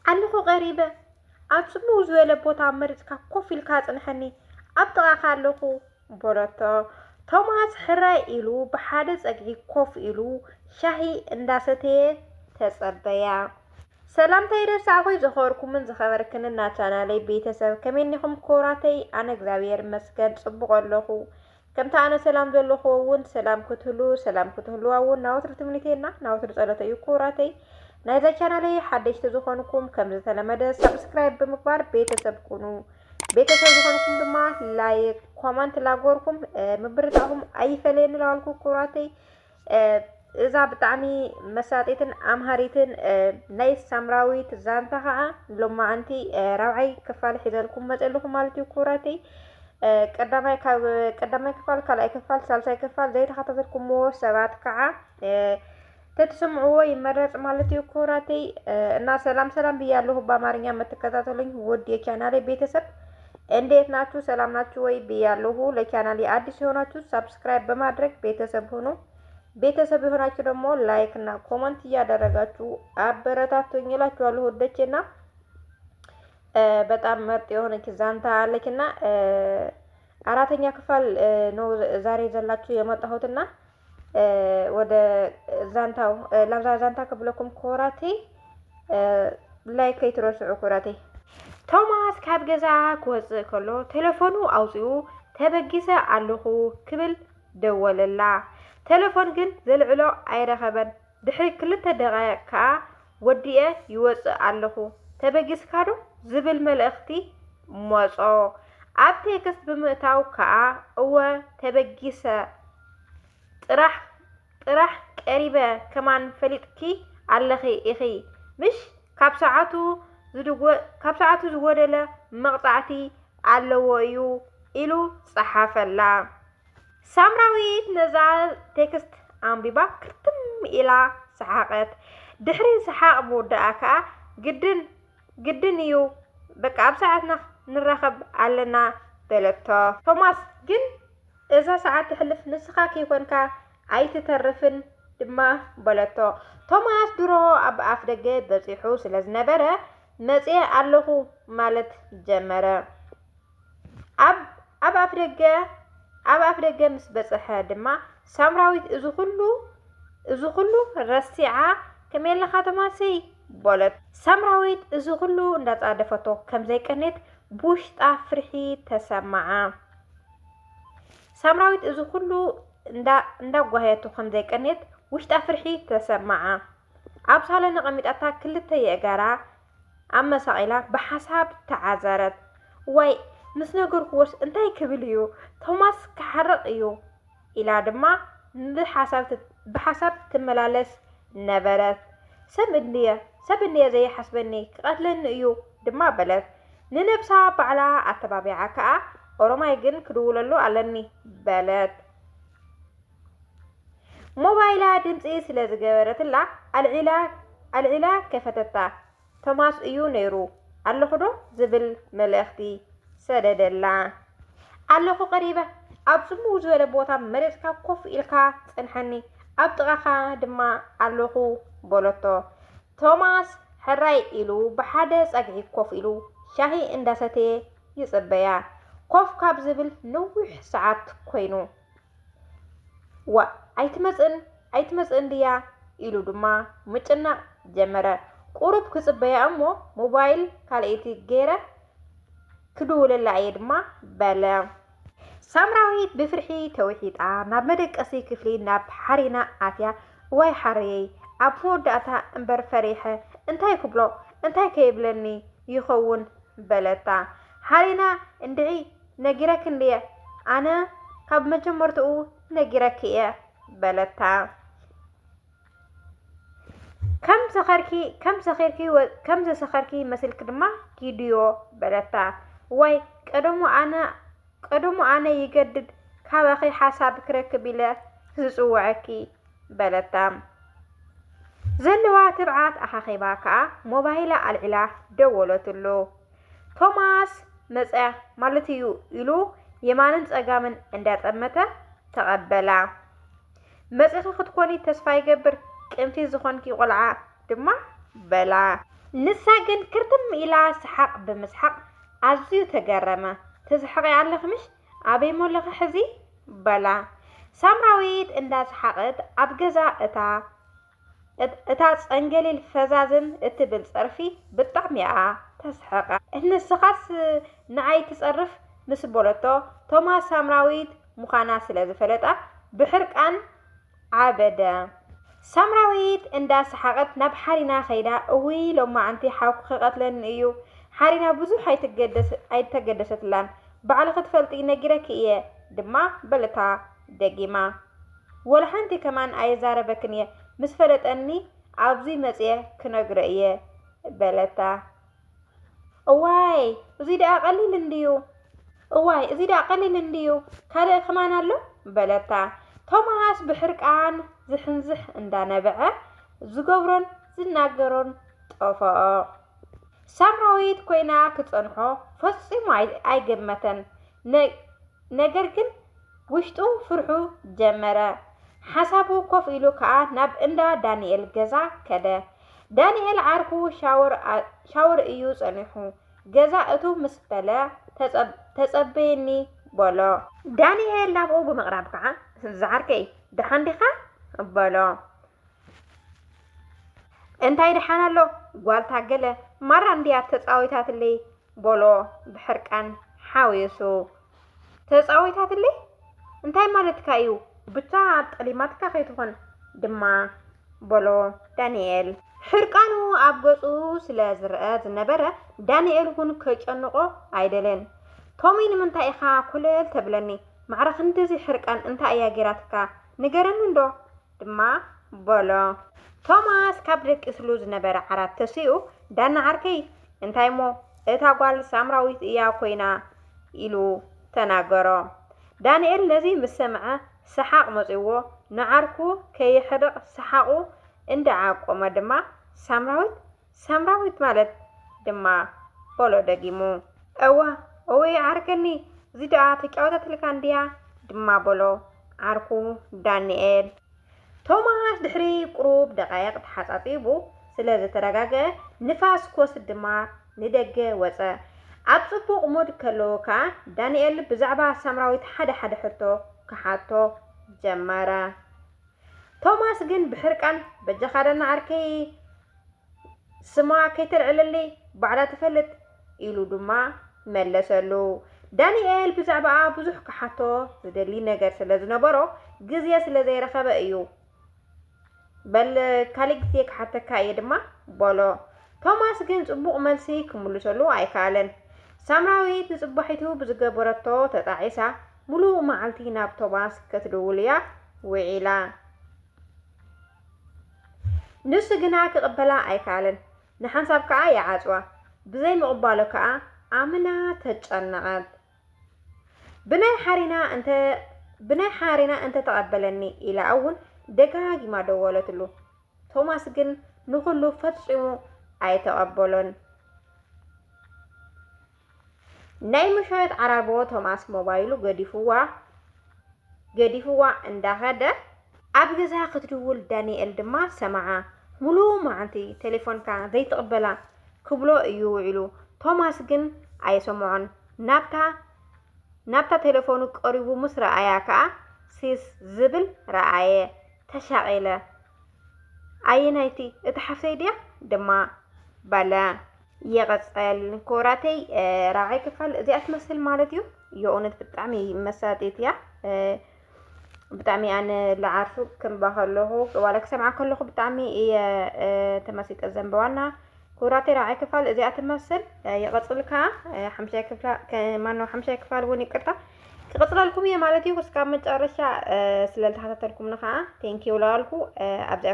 علخو غريبة أبسمو زويلة بوتا مرتكا كوفي الكاتن حني أبطغا خالخو بولتو توماس حراي إلو بحادث أجي كوف إلو شاهي انداستي تسبيا سلام تيرس عقوي زخوركم من زخبركن الناتانا لي بيتسب كمينكم كوراتي أنا غزاوير مسكن صبغ اللخو كم تانا سلام دلخو ون سلام كتهلو أون ناوتر تمنيتينا ناوتر صلاتي كوراتي نايزا channel حدش تزخونكم كم زتلمد سبسكرايب بمقبار بيتسب كونو بيتسب زخونكم دما لايك كومنت لاغوركم مبرتاهم أي فلين لالكو كوراتي إذا بتعمي مساتيتن أمهاريتن نايس سامراويت زانتها لما أنتي روعي كفال حذالكم مسألكم مالتي كوراتي قدامي كفال كلاي كفال سالساي كفال زي تخططلكم مو سبات كعا تتسمعوا يمرص مالتي كوراتي እና ሰላም ብያለሁ በአማርኛ መተከታተሉኝ ውድ የቻናሌ ቤተሰብ እንዴት ናችሁ ሰላም ናችሁ ወይ ብያለሁ ለቻናሌ አዲስ የሆናችሁ ሰብስክራይብ በማድረግ ቤተሰብ ሁኑ ቤተሰብ የሆናችሁ ደግሞ ላይክ እና ኮሜንት ያደረጋችሁ አበረታቱኝ እላችኋለሁ ወደቼና በጣም ምርጥ የሆነች ዛንታ አለችና አራተኛ ክፍል ነው ዛሬ ዘላችሁ የመጣሁትና ወደ ዛንታው ዛንታ ከብለኩም ኮራቴ ላይክ ይትረስዑ ኮራቴ ቶማስ ካብ ገዛ ክወፅእ ከሎ ቴሌፎኑ አውፂኡ ተበጊሰ ኣለኹ ክብል ደወለላ ቴሌፎን ግን ዘልዕሎ አይረኸበን ድሕሪ ክልተ ደቂቃ ከዓ ወዲኤ ይወፅእ ኣለኹ ተበጊስካዶ ዝብል መልእኽቲ ሞጾ ኣብ ቴክስት ብምእታው ከዓ እወ ተበጊሰ ጥራሕ ቀሪበ ከማን ፈሊጥኪ ኣለኺ ኢኺ ምሽ ካብ ሰዓቱ ዝወደለ መቕጻዕቲ ኣለዎ እዩ ኢሉ ጸሓፈላ ሳምራዊት ነዛ ቴክስት አንቢባ ክትም ኢላ ሰሓቀት ድሕሪ ሰሓቅ መወዳኣ ከዓ ግድን እዩ በቃ ኣብ ሰዓትና ንረኸብ ኣለና በለቶ ቶማስ ግን እዛ ሰዓት ትሕልፍ ንስኻ ከይኮንካ ኣይትተርፍን ድማ በለቶ ቶማስ ድሮ ኣብ ኣፍ ደገ በፂሑ ስለዝነበረ መፅየ ኣለኹ ማለት ጀመረ ኣብ ኣፍ ደገ ምስ በፅሐ ድማ ሳምራዊት እዚ ኩሉ ረሲዓ ከመይለኻ ቶማሰይ በለት ሳምራዊት እዚ ኩሉ እንዳጻደፈቶ ከምዘይቀነት ብውሽጣ ፍርሒ ተሰማዓ ሳምራዊት እዚ ኩሉ እንዳጓየቱ ከምዘይቀነት ውሽጣ ፍርሒ ተሰማዓ ኣብ ሳሎን ቀሚጣታ ክልተ የጋራ ኣብ መሳቂላ ብሓሳብ ተዓዘረት ወይ ምስ ነገርኩስ እንታይ ክብል እዩ ቶማስ ክሓርቕ እዩ ኢላ ድማ ብሓሳብ ትመላለስ ነበረት ሰብ እንየ ዘይሓስበኒ ክቐትለኒ እዩ ድማ በለት ንነብሳ ባዕላ ኣተባቢዓ ከዓ ኦሮማይ ግን ክድውለሉ ኣለኒ በለት ሞባይላ ድምፂ ስለዝገበረትላ ኣልዒላ ከፈተታ ቶማስ እዩ ነይሩ ኣለኹዶ ዝብል መልእኽቲ ሰደደላ ኣለኹ ቀሪበ ኣብ ጽምው ዝበለ ቦታ መሬትካ ኮፍ ኢልካ ጽንሐኒ ኣብ ጥቓኻ ድማ ኣለኹ በለቶ ቶማስ ሕራይ ኢሉ ብሓደ ጸግዒ ኮፍ ኢሉ ሻሂ እንዳሰተየ ይጽበያ ኮፍ ካብ ዝብል ንዊሕ ሰዓት ኮይኑ ዋ ኣይትመጽእን ድያ ኢሉ ድማ ምጭናቕ ጀመረ ቁሩብ ክጽበያ እሞ ሞባይል ካልእቲ ገይረ ክድውለላ እየ ድማ በለ ሳምራዊት ብፍርሒ ተውሒጣ ናብ መደቀሲ ክፍሊ ናብ ሓሪና ኣትያ ወይ ሓርየይ ኣብ መወዳእታ እምበር ፈሪሐ እንታይ ክብሎ እንታይ ከይብለኒ ይኸውን በለታ ሓሪና እንድዒ ነጊረክ እንድየ ኣነ ካብ መጀመርትኡ ነጊረክ እየ በለታ ከም ዘሰኸርኪ መስልክ ድማ ጊድዮ በለታ ወይ ቀደሙ ኣነ ይገድድ ካባኺ ሓሳብ ክረክብ ኢለ ዝፅውዐኪ በለታ ዘለዋ ትብዓት ኣኻኺባ ከዓ ሞባይላ ኣልዒላ ደወለትሉ ቶማስ መፀ ማለት እዩ ኢሉ የማንን ጸጋምን እንዳጠመተ ተቀበላ መፅኺ ክትኮኒ ተስፋ ይገብር ቅንፊ ዝኾንኪ ቆልዓ ድማ በላ نساقن كرتم إلى سحق بمسحق عزيو تقرمه تسحقي على خمش أبي مولخ حزي بلا سامراويت إندا سحقت أبجزا እታ ጸንገሊል ፈዛዝን እትብል ጸርፊ ብጣዕሚ እያ ተስሐቃ እንስኻስ ንዓይ ትጸርፍ ምስ ቦለቶ ቶማስ ሳምራዊት ሙኻና ስለ ዝፈለጣ ብሕርቃን ዓበደ ሳምራዊት እንዳሰሓቀት ናብ ሓሪና ኸይዳ እዊ ሎማዓንቲ ሓውኩ ክቐትለን እዩ ሓሪና ብዙሕ ኣይተገደሰትላን በዓል ክትፈልጢ ነጊረክ እየ ድማ በለታ ደጊማ ወልሓንቲ ከማን ኣይዛረበክን እየ ምስ ፈለጠኒ ኣብዚ መጽየ ክነግረ እየ በለታ እዋይ እዚ ደኣ ቀሊል እንድዩ ካልእ ከማን ኣሎ በለታ ቶማስ ብሕርቃን ዝሕንዝሕ እንዳነበዐ ዝገብሮን ዝናገሮን ጠፍኦ ሳምራዊት ኮይና ክጸንሖ ፈጺሙ ኣይገመተን ነገር ግን ውሽጡ ፍርሑ ጀመረ ሓሳቡ ኮፍ ኢሉ ከዓ ናብ እንዳ ዳንኤል ገዛ ከደ ዳንኤል ዓርኩ ሻወር እዩ ጸኒሑ ገዛ እቱ ምስ በለ ተጸበየኒ በሎ ዳንኤል ናብኡ ብምቕራብ ከዓ ዝዓርከይ ድሓን ዲኻ በሎ እንታይ ድሓን ኣሎ ጓልታ ገለ ማራ እንድያ ተጻዊታትለይ በሎ ብሕርቃን ሓዊሱ ተጻዊታትለይ እንታይ ማለትካ እዩ ብቻ ጠሊማትካ ከይትኾን ድማ በሎ ዳንኤል ሕርቃኑ ኣብ ገጹ ስለ ዝርአ ዝነበረ ዳንኤል እውን ከጨንቆ ኣይደለን ቶሚ ንምንታይ ኢኻ ኩለል ተብለኒ ማዕረኽ እንደዚ ሕርቃን እንታይ እያ ጌራትካ ንገረኒ እንዶ ድማ በሎ ቶማስ ካብ ደቂስሉ ዝነበረ ዓራት ተሲኡ ዳና ዓርከይ እንታይ ሞ እታ ጓል ሳምራዊት እያ ኮይና ኢሉ ተናገሮ ዳንኤል ነዚ ምስ ሰምዐ ሰሓቅ መጽዎ ንዓርኩ ከይሕርቕ ሰሓቁ እንዳዓቆመ ድማ ሳምራዊት ማለት ድማ በሎ ደጊሙ እወይ ዓርከኒ እዚ ደኣ ተጫወተትልካ እንድያ ድማ በሎ ዓርኩ ዳንኤል ቶማስ ድሕሪ ቁሩብ ደቃይቕ ተሓጻጺቡ ስለ ዝተረጋገአ ንፋስ ኮስ ድማ ንደገ ወፀ ኣብ ጽቡቕ ሙድ ከለውካ ዳንኤል ብዛዕባ ሳምራዊት ሓደ ሕቶ ክሓቶ ጀመረ ቶማስ ግን ብሕርቃን በጀኻደና ዓርከይ ስማ ከይተልዕለሊ ባዕዳ ትፈልጥ ኢሉ ድማ መለሰሉ ዳንኤል ብዛዕባ ብዙሕ ክሓቶ ዝደሊ ነገር ስለ ዝነበሮ ግዜ ስለ ዘይረኸበ እዩ በል ካልእ ግዜ ክሓተካ እየ ድማ በሎ ቶማስ ግን ጽቡቕ መልሲ ክምልሰሉ ኣይከኣለን ሳምራዊት ንጽባሒቱ ብዝገበረቶ ተጣዒሳ ሙሉእ መዓልቲ ናብ ቶማስ ክትድውል እያ ውዒላ ንሱ ግና ክቕበላ ኣይከኣለን ንሓንሳብ ከዓ ይዓጽዋ ብዘይ ምቕባሎ ከዓ ኣምና ተጨነቐት ብናይ ሓሪና እንተ ተቐበለኒ ኢላ እውን ደጋጊማ ደወለትሉ ቶማስ ግን ንኹሉ ፈጺሙ ኣይተቐበሎን ናይ ምሸት ዓራቦ ቶማስ ሞባይሉ ገዲፍዋ እንዳኸደ ኣብ ገዛ ክትድውል ዳንኤል ድማ ሰማዓ ሙሉእ መዓልቲ ቴሌፎንካ ዘይትቕበላ ክብሎ እዩ ውዒሉ ቶማስ ግን ኣይሰምዖን ናብታ ቴሌፎኑ ቀሪቡ ምስ ረኣያ ከዓ ሲስ ዝብል ረኣየ ተሻቒለ ኣየናይቲ እቲ ሓፍተይ ድያ ድማ ባለ የቐጸል ኮራተይ ራዓይ ክፋል እዚኣ ትመስል ማለት እዩ የእውነት ብጣዕሚ መሳጢት እያ ብጣዕሚ ኣነ ለዓርፉ ክንባ ከለኹ ዋላ ክሰምዓ ከለኹ ብጣዕሚ እየ ተመሲጠ ዘንበዋና ኮራተይ ራዓይ ክፋል እዚኣ ትመስል የቐጽል ከዓ ሓምሻይ ክፋል እውን ይቅርታ ክቕጽለልኩም እየ ማለት እዩ እስካብ መጨረሻ ስለልተኸታተልኩም ንኸዓ ቴንኪው ላልኩ ኣብዚኣ